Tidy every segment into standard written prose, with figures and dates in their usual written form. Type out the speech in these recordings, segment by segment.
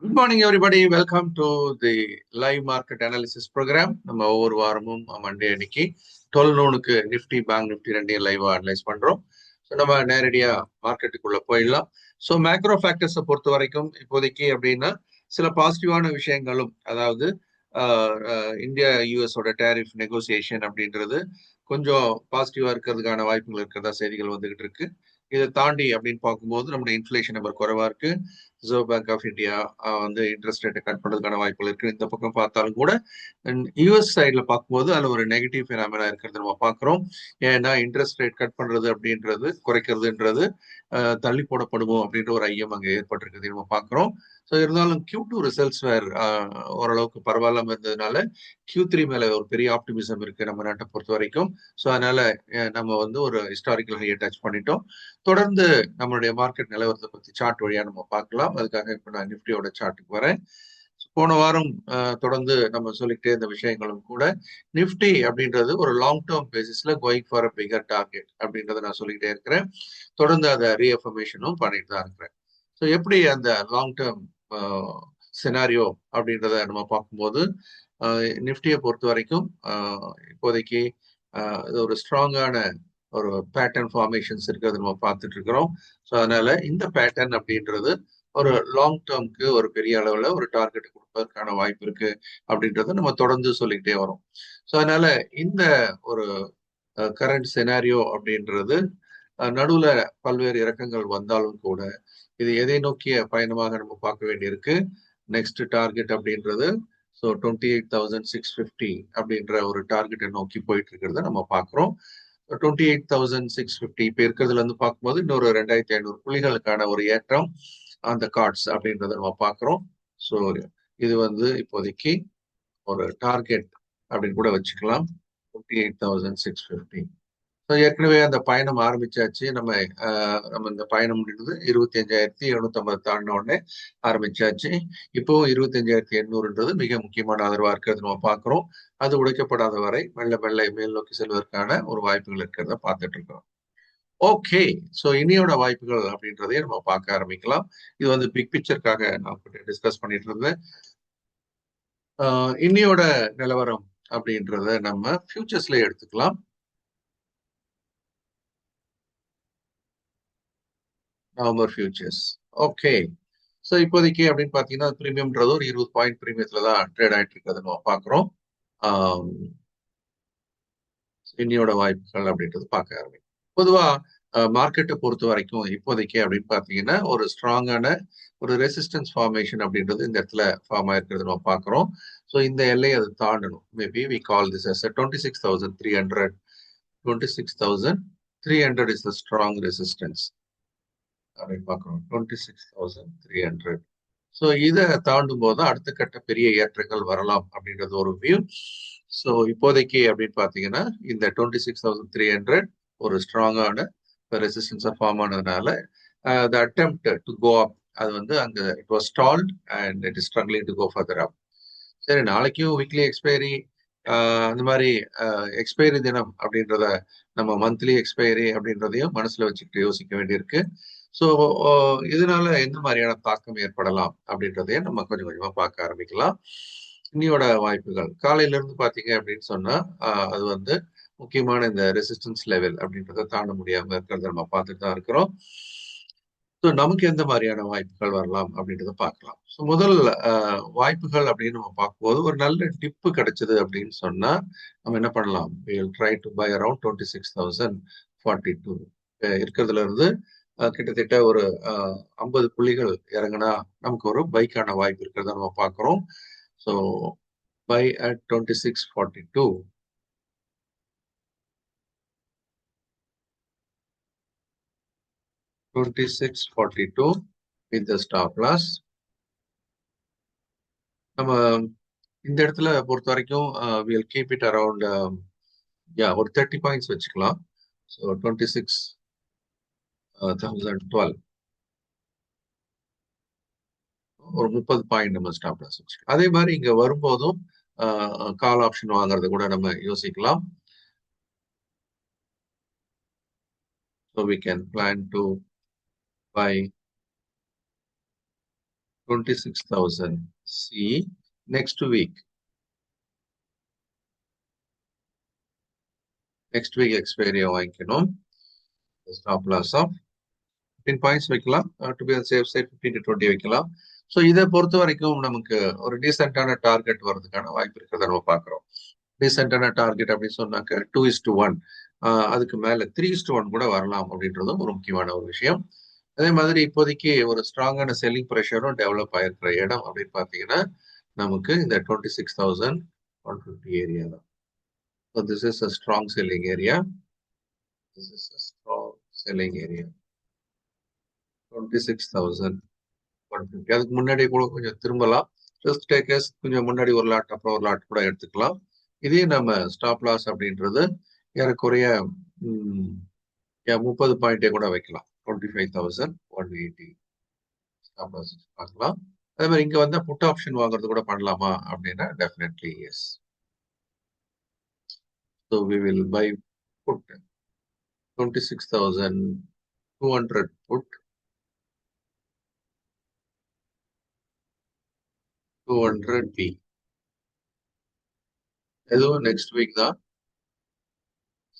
Good morning, everybody. Welcome to the live market analysis program. நம்ம ஒவ்வொரு வாரமும் Monday அன்னைக்கு 12 நோனுக்கு நிஃப்டி பேங்க் நிஃப்டி ரெண்டையும் லைவா அனலைஸ் பண்றோம். ஸோ நம்ம நேரடியா மார்க்கெட்டுக்குள்ள போயிடலாம். ஸோ மேக்ரோ ஃபேக்டர்ஸை பொறுத்த வரைக்கும் இப்போதைக்கு அப்படின்னா சில பாசிட்டிவான விஷயங்களும், அதாவது இந்தியா யூஎஸோட டேரிஃப் நெகோசியேஷன் அப்படின்றது கொஞ்சம் பாசிட்டிவா இருக்கிறதுக்கான வாய்ப்புகள் இருக்கிறதா செய்திகள் வந்துகிட்டு இருக்கு. இதை தாண்டி அப்படின்னு பார்க்கும்போது நம்முடைய இன்ஃபிளேஷன் நம்பர் குறைவா இருக்கு. ரிசர்வ் பேங்க் ஆஃப் இந்தியா வந்து இன்ட்ரெஸ்ட் ரேட்டை கட் பண்ணுறதுக்கான வாய்ப்புகள் இருக்கு. இந்த பக்கம் பார்த்தாலும் கூட யூஎஸ் சைடில் பார்க்கும்போது அதில் ஒரு நெகட்டிவ் ஃபினாமினா இருக்கிறது நம்ம பார்க்குறோம். ஏன்னா இன்ட்ரெஸ்ட் ரேட் கட் பண்ணுறது அப்படின்றது குறைக்கிறதுன்றது தள்ளி போடப்படுமோ அப்படின்ற ஒரு ஐயம் அங்கே ஏற்பட்டிருக்குது நம்ம பார்க்குறோம். ஸோ இருந்தாலும் Q2 ரிசல்ட்ஸ் வேறு ஓரளவுக்கு பரவாயில்லாம இருந்ததுனால Q3 மேலே ஒரு பெரிய ஆப்டிமிசம் இருக்கு நம்ம நாட்டை பொறுத்த வரைக்கும். ஸோ அதனால நம்ம வந்து ஒரு ஹிஸ்டாரிக்கல் ஹையை டச் பண்ணிட்டோம். தொடர்ந்து நம்மளுடைய மார்க்கெட் நிலவரத்தை பற்றி சார்ட் வழியா நம்ம பார்க்கலாம். அதுக்காக இப்போ நான் நிஃப்டியோட சார்ட்டுக்கு வரேன். போன வாரம் தொடர்ந்து நம்ம சொல்லிக்கிட்டே இந்த விஷயங்களும் கூட நிஃப்டி அப்படின்றது ஒரு லாங் டேர்ம் பேசிஸ்ல going for a figure target அப்படின்றத நான் சொல்லிக்கிட்டே இருக்கிறேன். தொடர்ந்து அதை ரீஅஃபர்மேஷனும் பண்ணிட்டு தான் இருக்கிறேன். ஸோ எப்படி அந்த லாங் டேர்ம் சினாரியோ அப்படின்றத நம்ம பார்க்கும்போது நிஃப்டியை பொறுத்த வரைக்கும் இப்போதைக்கு இது ஒரு ஸ்ட்ராங்கான ஒரு பேட்டர்ன் ஃபார்மேஷன்ஸ் இருக்கிறது நம்ம பார்த்துட்டு இருக்கிறோம். ஸோ அதனால இந்த பேட்டர்ன் அப்படின்றது ஒரு லாங் டேர்ம்க்கு ஒரு பெரிய அளவில் ஒரு டார்கெட் கொடுப்பதற்கான வாய்ப்பு இருக்கு அப்படின்றத நம்ம தொடர்ந்து சொல்லிக்கிட்டே வரோம். ஸோ அதனால இந்த ஒரு கரண்ட் சினாரியோ அப்படின்றது நடுவுல பல்வேறு இறக்கங்கள் வந்தாலும் கூட இது எதை நோக்கிய பயணமாக நம்ம பார்க்க வேண்டியிருக்கு. நெக்ஸ்ட் டார்கெட் அப்படின்றது ஸோ 28,650 அப்படின்ற ஒரு டார்கெட்டை நோக்கி போயிட்டு இருக்கிறத நம்ம பார்க்குறோம். 28,650 இப்போ இருக்கிறதுல இருந்து பார்க்கும்போது இன்னொரு 2,500 புள்ளிகளுக்கான ஒரு ஏற்றம் அந்த கார்ட்ஸ் அப்படின்றத நம்ம பார்க்குறோம். ஸோ இது வந்து இப்போதைக்கு ஒரு டார்கெட் அப்படின்னு கூட வச்சுக்கலாம். 28,650. ஏற்கனவே அந்த பயணம் ஆரம்பிச்சாச்சு. நம்ம இந்த பயணம் அப்படின்றது 25,750 தாண்டின உடனே ஆரம்பிச்சாச்சு. இப்போ 25,800ன்றது மிக முக்கியமான ஆதரவா இருக்கிறது நம்ம பார்க்கிறோம். அது உடைக்கப்படாத வரை மெல்ல மெல்ல மேல் நோக்கி செல்வதற்கான ஒரு வாய்ப்புகள் இருக்கிறத பார்த்துட்டு இருக்கோம். ஓகே, ஸோ இனியோட வாய்ப்புகள் அப்படின்றதையும் நம்ம பார்க்க ஆரம்பிக்கலாம். இது வந்து பிக் பிக்சருக்காக நான் டிஸ்கஸ் பண்ணிட்டு இருந்தேன். இன்னியோட நிலவரம் அப்படின்றத நம்ம ஃபியூச்சர்ஸ்ல எடுத்துக்கலாம். November features. ஓகே, ஸோ இப்போதைக்கு அப்படின்னு பார்த்தீங்கன்னா ப்ரீமியம்ன்றது ஒரு 20 பாயிண்ட் ப்ரீமியத்தில் தான் ட்ரேட் ஆகிட்டு இருக்கிறத நம்ம பார்க்குறோம். இன்னியோட வாய்ப்புகள் அப்படின்றது பார்க்க ஆரம்பிக்கும். பொதுவாக மார்க்கெட்டை பொறுத்த வரைக்கும் இப்போதைக்கு அப்படின்னு பார்த்தீங்கன்னா ஒரு ஸ்ட்ராங்கான ஒரு ரெசிஸ்டன்ஸ் ஃபார்மேஷன் அப்படின்றது இந்த இடத்துல ஃபார்ம் ஆயிருக்கிறது நம்ம பார்க்குறோம். ஸோ இந்த எல்லையை அது தாண்டணும். Maybe we call this as 26,300. 26,300 is the strong resistance அப்படின்னு பார்க்குறோம். 26,300. ஸோ இதை தாண்டும் போது அடுத்த கட்ட பெரிய ஏற்றங்கள் வரலாம் அப்படின்றது ஒரு வியூ. ஸோ இப்போதைக்கு அப்படின்னு பார்த்தீங்கன்னா இந்த 26,300 ஒரு ஸ்ட்ராங்கான ரெசிஸ்டன்ஸாக ஃபார்ம் ஆனதுனால த அட்டெம்ப்ட் டு கோ அப் அது வந்து அங்கே it was stalled and it is struggling to go further up. சரி, நாளைக்கும் வீக்லி எக்ஸ்பைரி அந்த மாதிரி எக்ஸ்பைரி தினம் அப்படின்றத நம்ம மந்த்லி எக்ஸ்பைரி அப்படின்றதையும் மனசுல வச்சுக்கிட்டு யோசிக்க வேண்டியிருக்கு. ஸோ இதனால எந்த மாதிரியான தாக்கம் ஏற்படலாம் அப்படின்றதையும் நம்ம கொஞ்சம் கொஞ்சமா பார்க்க ஆரம்பிக்கலாம். இன்னியோட வாய்ப்புகள் காலையில இருந்து பார்த்தீங்க அப்படின்னு சொன்னா அது வந்து முக்கியமான இந்த ரெசிஸ்டன்ஸ் லெவல் அப்படின்றத தாண்ட முடியாம இருக்கிறத நம்ம பார்த்துட்டு தான் இருக்கிறோம். ஸோ நமக்கு எந்த மாதிரியான வாய்ப்புகள் வரலாம் அப்படின்றத பார்க்கலாம். ஸோ முதல் வாய்ப்புகள் அப்படின்னு நம்ம பார்க்கும்போது ஒரு நல்ல டிப்பு கிடைச்சது அப்படின்னு சொன்னா நம்ம என்ன பண்ணலாம்? ட்ரை டு பை அரௌண்ட் 26,042 இருக்கிறதுல இருந்து கிட்டத்தட்ட ஒரு 50 புள்ளிகள் இறங்கினா நமக்கு ஒரு பைக்கான வாய்ப்பு இருக்கிறத நம்ம பார்க்குறோம். So by at 2642. with the stop loss. நம்ம இந்த இடத்துல பொறுத்த வரைக்கும் we'll keep it around ஒரு 30 பாயிண்ட்ஸ் வச்சுக்கலாம். ஸோ 26,012 ஒரு 30 பாயிண்ட் நம்ம ஸ்டாப் லாஸ் வச்சுக்கலாம். அதே மாதிரி இங்க வரும்போதும் கால் ஆப்ஷன் வாங்குறத கூட நம்ம யோசிக்கலாம். So we can plan to buy 26,000. See, next week expiry வாங்கிக்கணும். Stop loss of 15 points வைக்கலாம். To be on safe side 15 to 20 வைக்கலாம். ஸோ இதை பொறுத்த வரைக்கும் நமக்கு ஒரு டீசென்டான டார்கெட் வர்றதுக்கான வாய்ப்பு இருக்கிறத நம்ம பார்க்குறோம். டீசென்டான டார்கெட் அப்படின்னு சொன்னாக்க 2:1, அதுக்கு மேல 3:1 கூட வரலாம் அப்படின்றதும் ஒரு முக்கியமான ஒரு விஷயம். அதே மாதிரி இப்போதைக்கு ஒரு ஸ்ட்ராங்கான செல்லிங் ப்ரெஷரும் டெவலப் ஆயிருக்கிற இடம் அப்படின்னு பார்த்தீங்கன்னா நமக்கு இந்த 26,150 ஏரியா தான். So this is a strong selling area. This is a strong selling area. 26,150. அதுக்கு முன்னாடி கூட கொஞ்சம் திரும்பலாம். ரிஸ்க் டேக்கர்ஸ் கொஞ்சம் முன்னாடி ஒரு லாட் அப்புறம் ஒரு லாட் கூட எடுத்துக்கலாம். இதே நம்ம ஸ்டாப் லாஸ் அப்படின்றது ஏறக்குறைய 30 பாயிண்டே கூட வைக்கலாம். 25,180 ஸ்டாப் லாஸ் பார்க்கலாம். அதே மாதிரி இங்க வந்தா புட் ஆப்ஷன் வாங்குறது கூட பண்ணலாமா அப்படின்னா definitely yes. So we will buy put 26,200 put 200 B. எதுவும் நெக்ஸ்ட் வீக் தான்.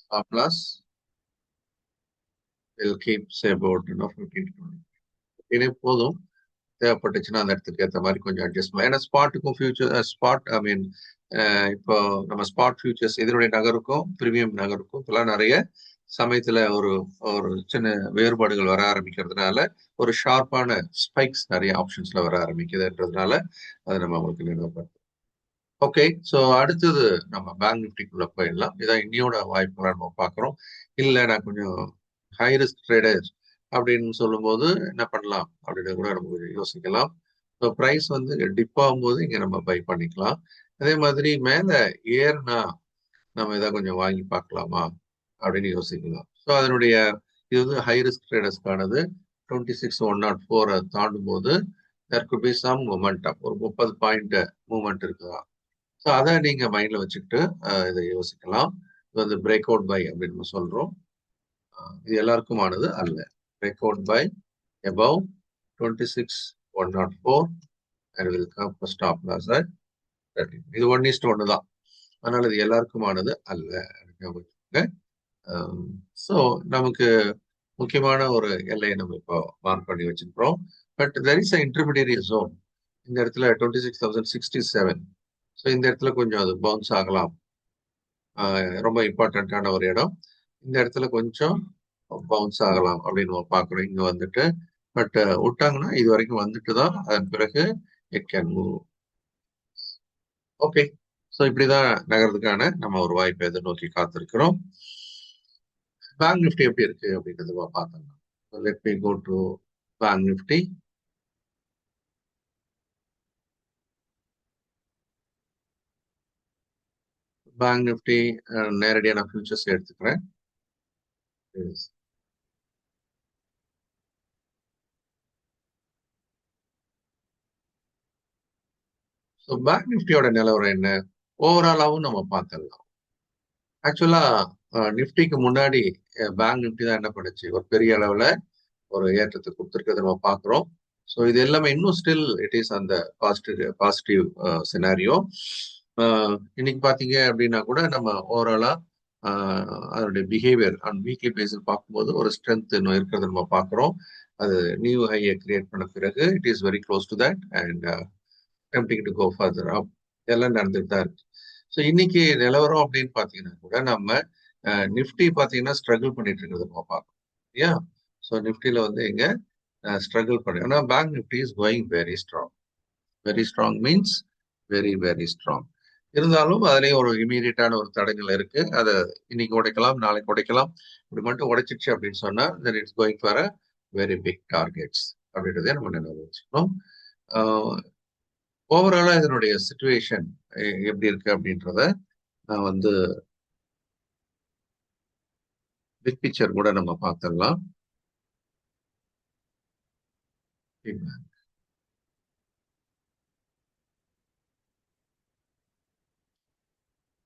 Stop loss will keep say about 15 to 20. இதே போதும். தேவைப்பட்டுச்சுன்னா அந்த இடத்துக்கு ஏற்ற மாதிரி கொஞ்சம் அட்ஜஸ்ட் பண்ணலாம். ஏன்னா ஸ்பாட்டுக்கும் ஃபியூச்சர் ஸ்பாட் இப்போ நம்ம ஸ்பாட் ஃபியூச்சர்ஸ் இதனுடைய நகருக்கும் பிரீமியம் நகருக்கும் இப்பெல்லாம் நிறைய சமயத்துல ஒரு சின்ன வேறுபாடுகள் வர ஆரம்பிக்கிறதுனால ஒரு ஷார்ப்பான ஸ்பைக்ஸ் நிறைய ஆப்ஷன்ஸ்ல வர ஆரம்பிக்குதுன்றதுனால அதை நம்ம உங்களுக்கு நினைவுபடுத்தும். ஓகே, ஸோ அடுத்தது நம்ம பேங்க் நிஃப்டிக்குள்ள போயிடலாம். இதான் இன்னையோட வாய்ப்புகளை நம்ம பார்க்குறோம். இல்லை நான் கொஞ்சம் ஹை ரிஸ்க் ட்ரேடர்ஸ் அப்படின்னு சொல்லும்போது என்ன பண்ணலாம் அப்படின்னு கூட நம்ம யோசிக்கலாம். ஸோ ப்ரைஸ் வந்து டிப் ஆகும்போது இங்கே நம்ம பை பண்ணிக்கலாம். அதே மாதிரி மேலே ஏர்னா நம்ம இதை கொஞ்சம் வாங்கி பார்க்கலாமா அப்படின்னு யோசிக்கலாம். ஸோ அதனுடைய இது வந்து ஹை ரிஸ்க் ட்ரேடர்ஸ்க்கானது. 26,104 தாண்டும் போது there could be some momentum, ஒரு 30 பாயிண்ட் மூவ்மெண்ட் இருக்குதா. ஸோ அதை நீங்க மைண்ட்ல வச்சுக்கிட்டு இதை யோசிக்கலாம். இது வந்து பிரேக் அவுட் பை அப்படின்னு நம்ம சொல்றோம். இது எல்லாருக்குமானது அல்ல. Break out by above 26,104 and will come for stop loss at 30. இது 1:1 தான். அதனால இது எல்லாருக்குமானது அல்ல. ஸோ நமக்கு முக்கியமான ஒரு எல்லையை நம்ம இப்போ மார்க் பண்ணி வச்சிருக்கிறோம். But there is intermediate zone இந்த இடத்துல 26,067. ஸோ இந்த இடத்துல கொஞ்சம் அது பவுன்ஸ் ஆகலாம். ரொம்ப இம்பார்ட்டண்ட்டான ஒரு இடம். இந்த இடத்துல கொஞ்சம் பவுன்ஸ் ஆகலாம் அப்படின்னு நம்ம பார்க்குறோம். இங்கே வந்துட்டு பட் விட்டாங்கன்னா இது வரைக்கும் வந்துட்டு தான் அதன் பிறகு it can move. Okay, so இப்படிதான் நகர்றதுக்கான நம்ம ஒரு வாய்ப்பை எதிர்நோக்கி காத்திருக்கிறோம். பேங்க் நிஃப்டி எப்படி இருக்கு அப்படின்றது பார்த்தோம்னா let me go to bank Nifty. Bank Nifty நேரடியான ஃபியூச்சர்ஸ் எடுத்துக்கிறேன். ஸோ பேங்க் நிஃப்டியோட நிலவரம் என்ன ஓவராலாவும் நம்ம பார்த்துடலாம். ஆக்சுவலா நிஃப்டிக்கு முன்னாடி பேங்க் நிஃப்டி தான் என்ன பண்ணுச்சு, ஒரு பெரிய அளவுல ஒரு ஏற்றத்தை கொடுத்துருக்கிறத நம்ம பார்க்குறோம். ஸோ இது எல்லாமே இன்னும் ஸ்டில் இட் இஸ் அந்த பாசிட்டிவ் சினாரியோ. இன்னைக்கு பார்த்தீங்க அப்படின்னா கூட நம்ம ஓவராலா அதனுடைய பிஹேவியர் அண்ட் வீக்லி பேஸில் பார்க்கும்போது ஒரு ஸ்ட்ரென்த் இன்னும் இருக்கிறத நம்ம பார்க்குறோம். அது நியூ ஹையை கிரியேட் பண்ண பிறகு it is very close to that and tempting to go further up இதெல்லாம் நடந்துட்டு தான் இருக்கு. ஸோ இன்னைக்கு நிலவரம் அப்படின்னு பார்த்தீங்கன்னா கூட நம்ம நிஃப்டி பார்த்தீங்கன்னா ஸ்ட்ரகிள் பண்ணிட்டு இருக்கிறத நம்ம பார்க்கணும் இல்லையா. ஸோ நிஃப்டியில் வந்து எங்க ஸ்ட்ரகிள் பண்ணி, ஆனால் bank Nifty is going very strong. Very strong means very very strong. இருந்தாலும் அதுலேயும் ஒரு இமீடியட்டான ஒரு தடங்கள் இருக்கு. அதை இன்னைக்கு உடைக்கலாம், நாளைக்கு உடைக்கலாம். இப்படி மட்டும் உடைச்சிச்சு அப்படின்னு சொன்னா then it's going for a very big targets அப்படின்றதே நம்ம நினைவு வச்சுக்கணும். ஓவராலா இதனுடைய சிச்சுவேஷன் எப்படி இருக்கு அப்படின்றத நான் வந்து பிக் பிக்சர் கூட நம்ம பார்த்துடலாம்.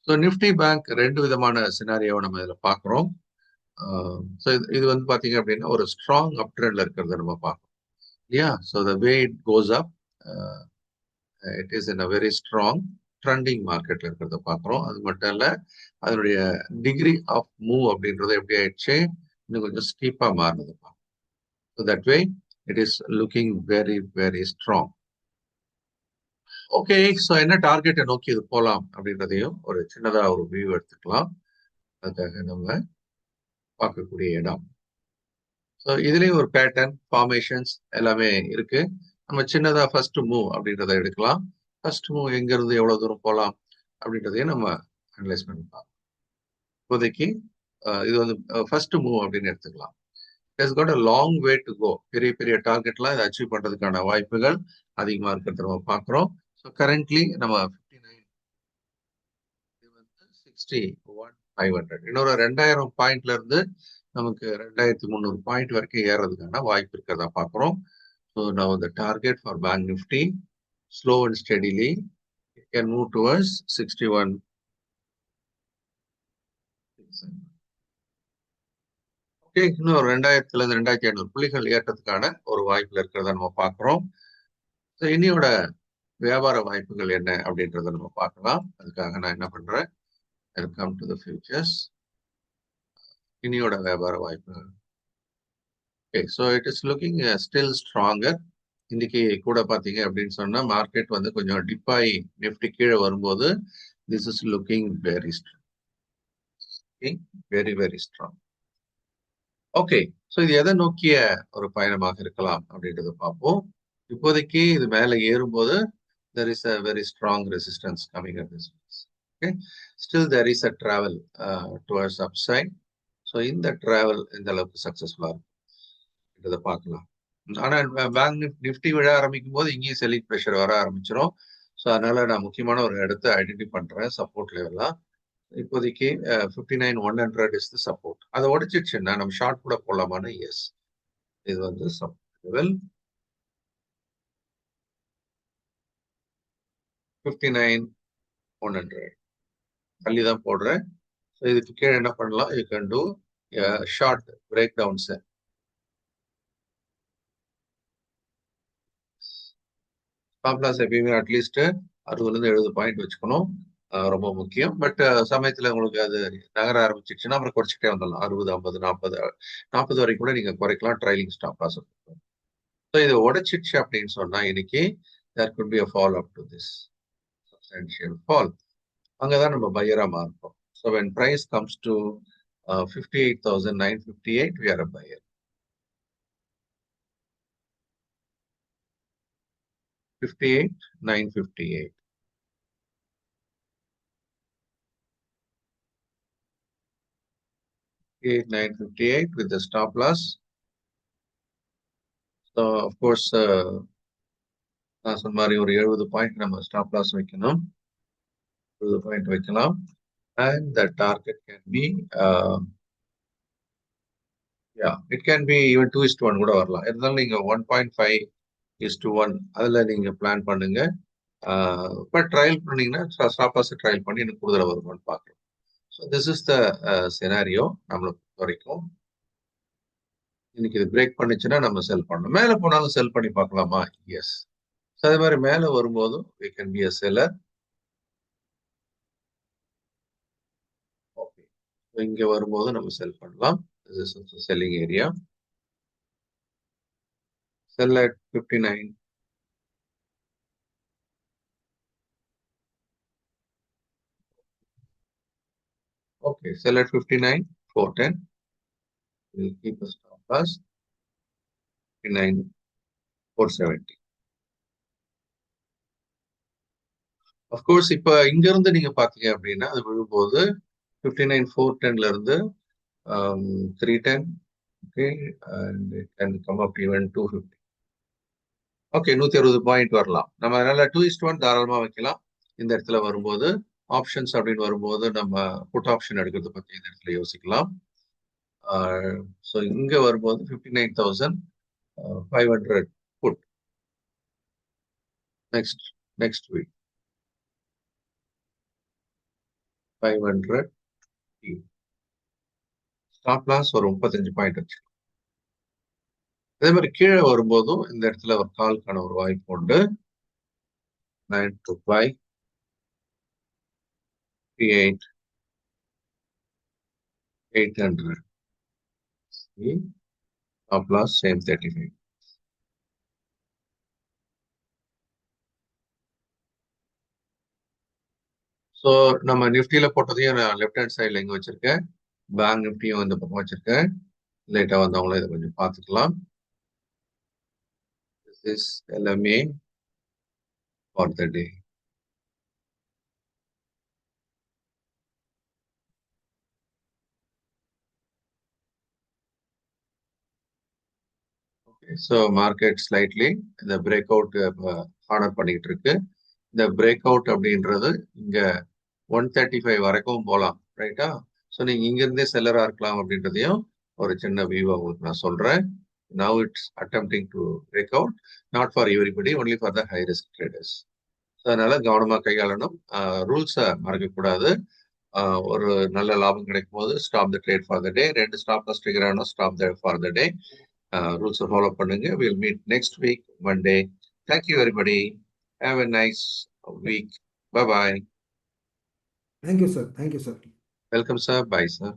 ஸோ நிஃப்டி பேங்க் ரெண்டு விதமான சினாரியாவை நம்ம இதில் பார்க்குறோம். ஸோ இது வந்து பார்த்தீங்க அப்படின்னா ஒரு ஸ்ட்ராங் அப் ட்ரெண்ட்ல இருக்கிறத நம்ம பார்க்கணும் இல்லையா. So the way it goes up it is in a very strong trending மார்க்கெட்ல இருக்கிறத பார்க்குறோம். அது மட்டும் இல்ல அதனுடைய டிகிரி ஆஃப் மூவ் அப்படின்றது எப்படி ஆயிடுச்சு, இன்னும் கொஞ்சம் ஸ்டீப்பா மாறுது. So that way it is looking very very strong. Okay, so என்ன டார்கெட்டை நோக்கி இது போகலாம் அப்படின்றதையும் ஒரு சின்னதா ஒரு வியூ எடுத்துக்கலாம். அதுக்காக நம்ம பார்க்கக்கூடிய இடம். ஸோ இதுலயும் ஒரு பேட்டர்ன் ஃபார்மேஷன்ஸ் எல்லாமே இருக்கு. நம்ம சின்னதா ஃபர்ஸ்ட் மூவ் அப்படின்றத எடுக்கலாம். ஃபர்ஸ்ட் மூவ் எங்க இருந்து எவ்வளவு தூரம் போகலாம் அப்படின்றதையும் நம்ம அனலைஸ் பண்ணிக்கலாம். இப்போதைக்கு இது வந்து ஃபர்ஸ்ட் மூவ் அப்படின்னு எடுத்துக்கலாம். It's got a long way to go. பெரிய பெரிய டார்கெட்லாம் இதை அச்சீவ் பண்றதுக்கான வாய்ப்புகள் அதிகமா இருக்கிறத நம்ம பார்க்குறோம். ஸோ கரண்ட்லி நம்ம 59 இது வந்து 61,500 இன்னொரு 2000 பாயிண்ட்ல இருந்து நமக்கு 2300 பாயிண்ட் வரைக்கும் ஏறதுக்கான வாய்ப்பு இருக்கிறதா பார்க்குறோம். So now the target for Bank Nifty slow and steadily it can move towards 61. Okay, இன்னும் 2000ல இருந்து 2500 புள்ளிகள் ஏற்றத்துக்கான ஒரு வாய்ப்புல இருக்கிறத நம்ம பார்க்குறோம். ஸோ இனியோட வியாபார வாய்ப்புகள் என்ன அப்படின்றத நம்ம பார்க்கலாம். அதுக்காக நான் என்ன பண்றேன், வெல்கம் டு தி ஃபியூச்சர்ஸ். இனியோட வியாபார வாய்ப்புகள். Okay, so it is looking still stronger. இன்னைக்கு கூட பாத்தீங்க அப்படின்னு சொன்னா மார்க்கெட் வந்து கொஞ்சம் டிப்பாய் நிஃப்டி கீழே வரும்போது this is looking very strong, very very strong. Okay, so இது எதை நோக்கிய ஒரு பயணமாக இருக்கலாம் அப்படின்றத பார்ப்போம். இப்போதைக்கு இது மேலே ஏறும்போது there is a very strong resistance coming at this place. Okay, still there is a travel towards upside. So இந்த travel இந்த அளவுக்கு சக்சஸ்ஃபுல்லா இருக்குன்றத பார்க்கலாம். ஆனா பேங்க் நிஃப்டி விழ ஆரம்பிக்கும் போது இங்கேயும் செல்லிங் ப்ரெஷர் வர ஆரம்பிச்சிடும். ஸோ அதனால நான் முக்கியமான ஒரு இடத்தை ஐடென்டிஃபை பண்றேன் சப்போர்ட் லெவலா. இப்போதைக்கு 59,100 இஸ் தி சப்போர்ட். அதை உடைச்சிடுச்சுன்னா நம்ம ஷார்ட் கூட போடலாமான்னு, எஸ், இது வந்து சப்போர்ட் லெவல் 59,100 தள்ளி தான் போடுறேன். ஸோ இதுக்கு கீழே என்ன பண்ணலாம், you can do short breakdowns. Stop loss எப்பயுமே அட்லீஸ்ட் 60-70 பாயிண்ட் வச்சுக்கணும், ரொம்ப முக்கியம். பட் சமயத்துல உங்களுக்கு அது நகர ஆரம்பிச்சிச்சுன்னா அப்புறம் குறைச்சிட்டே வந்துடலாம். 60, 50, 40 வரைக்கும் கூட நீங்க குறைக்கலாம் ட்ரைலிங் ஸ்டாப் லாஸ். ஸோ இதை உடைச்சிடுச்சு அப்படின்னு சொன்னா இன்னைக்கு there could be a fall up to this substantial fall. அங்கதான் நம்ம பையரா மாறுறோம். So when price comes to 58,958, we are a buyer. 58,958. with the stop loss. So of course நான் சொன்ன மாதிரி ஒரு 70 பாயிண்ட் நம்ம ஸ்டாப் லாஸ் வைக்கணும், 70 பாயிண்ட் வைக்கலாம். and the target can be it can be even 2:1 கூட வரலாம். இருந்தாலும் நீங்க 1.5:1 அதுல நீங்க பிளான் பண்ணுங்க. பட் ட்ரையல் பண்ணீங்கன்னா ஸ்டாப் லாஸ் ட்ரையல் பண்ணி எனக்கு கூடுதல் வருமானு பார்க்கலாம். So this is the scenario நம்மளை பொறுத்த வரைக்கும். இன்னைக்கு இது பிரேக் பண்ணிச்சுன்னா நம்ம செல் பண்ணணும். மேலே போனாலும் செல் பண்ணி பார்க்கலாமா, எஸ். ஸோ அதே மாதிரி மேலே வரும்போதும் we can be a seller. Okay, இங்க வரும்போது நம்ம செல் பண்ணலாம். this is also selling area. Sell at 59. Okay, sell at 59,410. We'll keep a stop loss 59,470. Of course, இப்ப இங்க இருந்து நீங்க பாத்தீங்க அப்படின்னா அது விழும்போது 59,410ல இருந்து 310. Okay, and it can come up even 250. Okay, 160 point வரலாம். நம்ம அதனால 2:1 தாராளமா வைக்கலாம். இந்த இடத்துல வரும்போது ஆப்ஷன்ஸ் அப்படின்னு வரும்போது நம்ம புட் ஆப்ஷன் எடுக்கிறத பத்தி இந்த இடத்துல யோசிக்கலாம். ஸோ இங்க வரும்போது 59,500 put next week 500 stop loss ஒரு 35 பாயிண்ட் வச்சு. அதே மாதிரி கீழே வரும்போதும் இந்த இடத்துல ஒரு கால்கான ஒரு வாய்ப்பு உண்டு. 9 to 5, 38, 800. See, stop loss same 35. So நம்ம நிஃப்டியில் போட்டதையும் நான் லெஃப்ட் ஹேண்ட் சைடில் இங்கே வச்சிருக்கேன். பேங்க் நிஃப்டியும் இந்த பக்கம் வச்சிருக்கேன். லேட்டாக வந்தவங்களும் இதை கொஞ்சம் பார்த்துக்கலாம். This is LMA for the day. Okay, so market slightly இந்த பிரேக் அவுட் ஆர்டர் பண்ணிட்டு இருக்கு. இந்த பிரேக் அவுட் அப்படின்றது இங்க 135 வரைக்கும் போகலாம், ரைட்டா? ஸோ நீங்க இங்க இருந்தே செல்லரா இருக்கலாம் அப்படின்றதையும் ஒரு சின்ன வியூவை உங்களுக்கு நான் சொல்றேன். Now it's attempting to break out, not for everybody, only for the high risk traders. So அதனால கவனமா கையாளணும். ரூல்ஸை மறக்கக்கூடாது. ஒரு நல்ல லாபம் கிடைக்கும் போது stop the trade for the day, 2 stop loss trigger ஆனா stop the for the day. ரூல்ஸை ஃபாலோ பண்ணுங்க. We'll meet next week Monday. Thank you everybody. Have a nice week. Bye bye. Thank you, sir. Thank you, sir. Welcome, sir. Bye, sir.